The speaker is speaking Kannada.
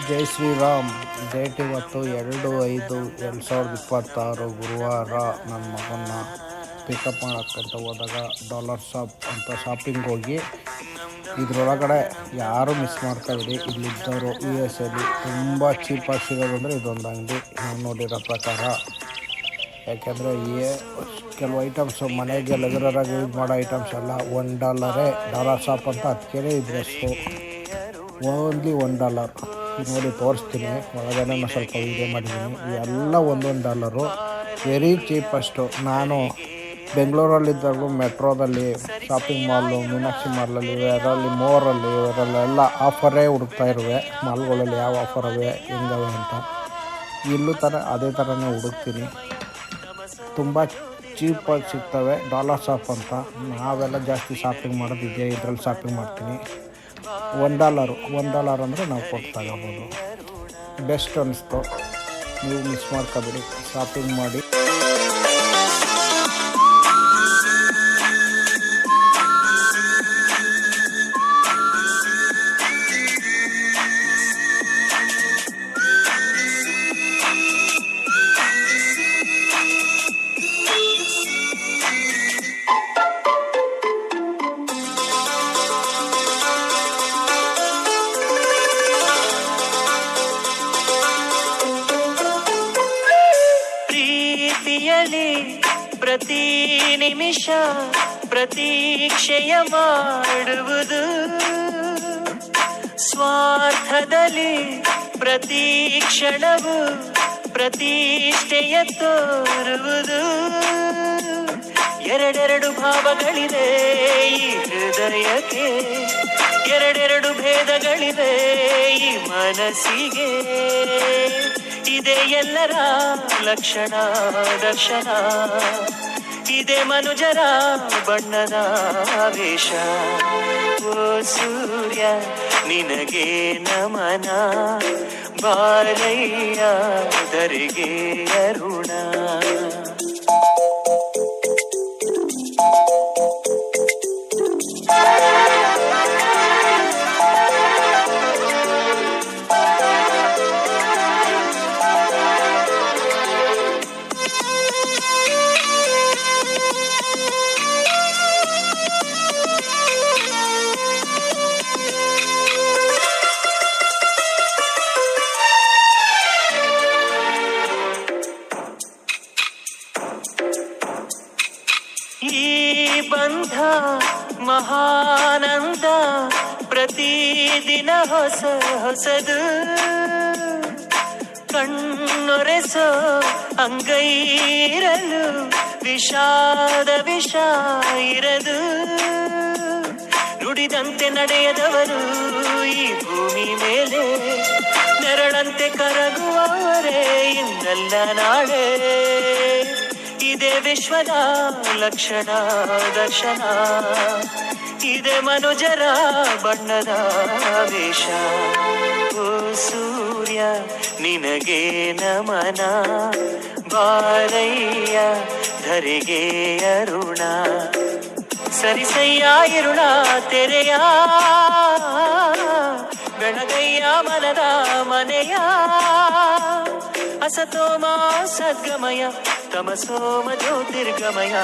ಜೈ ಶ್ರೀರಾಮ್. ಡೇಟ್ ಇವತ್ತು 2/5/2026 ಗುರುವಾರ. ನನ್ನ ಮಗನ್ನ ಪಿಕಪ್ ಮಾಡೋಕ್ಕಂತ ಹೋದಾಗ ಡಾಲರ್ ಶಾಪ್ ಅಂತ ಶಾಪಿಂಗ್ ಹೋಗಿ ಇದರೊಳಗಡೆ ಯಾರೂ ಮಿಸ್ ಮಾಡ್ಕೊಬಿಡಿ. ಇಲ್ಲಿದ್ದವರು US ಅಲ್ಲಿ ತುಂಬ ಚೀಪಾಗಿ ಸಿಗೋದಂದರೆ ಇದೊಂದು ಅಂಗಡಿ ನಾವು ನೋಡಿರೋ ಪ್ರಕಾರ. ಯಾಕೆಂದರೆ ಕೆಲವು ಐಟಮ್ಸು ಮನೆಗೆ ರೆಗ್ಯುಲರಾಗಿ ಯೂಸ್ ಮಾಡೋ ಐಟಮ್ಸ್ ಎಲ್ಲ $1 ಡಾಲರ್ ಶಾಪ್ ಅಂತ ಅದಕ್ಕೆ ಇದ್ರಷ್ಟು ಓನ್ಲಿ $1. ನೋಡಿ ತೋರಿಸ್ತೀನಿ, ಒಳಗಡೆ ಸ್ವಲ್ಪ ವೀಡಿಯೋ ಮಾಡಿದ್ದೀನಿ. ಇವೆಲ್ಲ $1 ವೆರಿ ಚೀಪಸ್ಟು. ನಾನು ಬೆಂಗಳೂರಲ್ಲಿದ್ದಾಗಲೂ ಮೆಟ್ರೋದಲ್ಲಿ ಶಾಪಿಂಗ್ ಮಾಲು, ಮೀನಾಕ್ಷಿ ಮಾಲಲ್ಲಿ, ಇದರಲ್ಲಿ ಮೋರಲ್ಲಿ ಇವರಲ್ಲೆಲ್ಲ ಆಫರೇ ಹುಡುಕ್ತಾ ಇರುವೆ. ಮಾಲ್ಗಳಲ್ಲಿ ಯಾವ ಆಫರ್ ಅವೆ ಹೆಂಗವೆ ಅಂತ. ಇಲ್ಲೂ ಅದೇ ಥರನೇ ಹುಡುಕ್ತೀನಿ. ತುಂಬ ಚೀಪಾಗಿ ಸಿಗ್ತವೆ ಡಾಲರ್ ಶಾಪ್ ಅಂತ. ನಾವೆಲ್ಲ ಜಾಸ್ತಿ ಶಾಪಿಂಗ್ ಮಾಡೋದಿದೆ ಇದರಲ್ಲಿ ಶಾಪಿಂಗ್ ಮಾಡ್ತೀನಿ. $1 ಅಂದರೆ ನಾವು ಕೊಟ್ಟು ತಗೋಬೋದು. ಬೆಸ್ಟ್ ಅನ್ನಿಸ್ತು. ನೀವು ಮಿಸ್ ಮಾಡ್ಕೊಬೇಡಿ, ಶಾಪಿಂಗ್ ಮಾಡಿ. ಪ್ರತಿ ನಿಮಿಷ ಪ್ರತೀಕ್ಷೆಯ ಮಾಡುವುದು, ಸ್ವಾರ್ಥದಲ್ಲಿ ಪ್ರತಿ ಕ್ಷಣವು ಪ್ರತಿಷ್ಠೆಯ ತೋರುವುದು. ಎರಡೆರಡು ಭಾವಗಳಿವೆ ಈ ಹೃದಯಕ್ಕೆ, ಎರಡೆರಡು ಭೇದಗಳಿವೆ ಈ ಮನಸ್ಸಿಗೆ. ಇದೇ ಎಲ್ಲರ ಲಕ್ಷಣ ದರ್ಶನ, ಇದೇ ಮನುಜರ ಬಣ್ಣದ ವೇಷ. ಓ ಸೂರ್ಯ ನಿನಗೆ ನಮನ, ಬಾರಯ್ಯ ಧರೆಗೆ ಅರುಣ. ಈ ಬಂಧ ಮಹಾನಂದ, ಪ್ರತಿದಿನ ಹೊಸ ಹೊಸದು. ಕಣ್ಣೊರೆಸೋ ಅಂಗೈರಲು ವಿಷಾದ ವಿಷ ಇರದು. ನುಡಿದಂತೆ ನಡೆಯದವರು ಈ ಭೂಮಿ ಮೇಲೆ, ನೆರಳಂತೆ ಕರಗುವವರೇ ಇನ್ನಲ್ಲ ನಾಳೆ. ಇದೇ ವಿಶ್ವದ ಲಕ್ಷಣ ದರ್ಶನ, ಇದೇ ಮನುಜರ ಬಣ್ಣದ ವೇಷ. ಓ ಸೂರ್ಯ ನಿನಗೆ ನಮನ, ಬಾರಯ್ಯ ಧರೆಗೆ ಅರುಣ. ಸರಿಸಯ್ಯ ಇರುಳ ತೆರೆಯ, ಬೆಳಗಯ್ಯ ಮನದ ಮನೆಯ. ಅಸತೋಮ ಸದ್ಗಮಯ, ತಮಸೋಮ ಜ್ಯೋತಿರ್ಗಮಯ.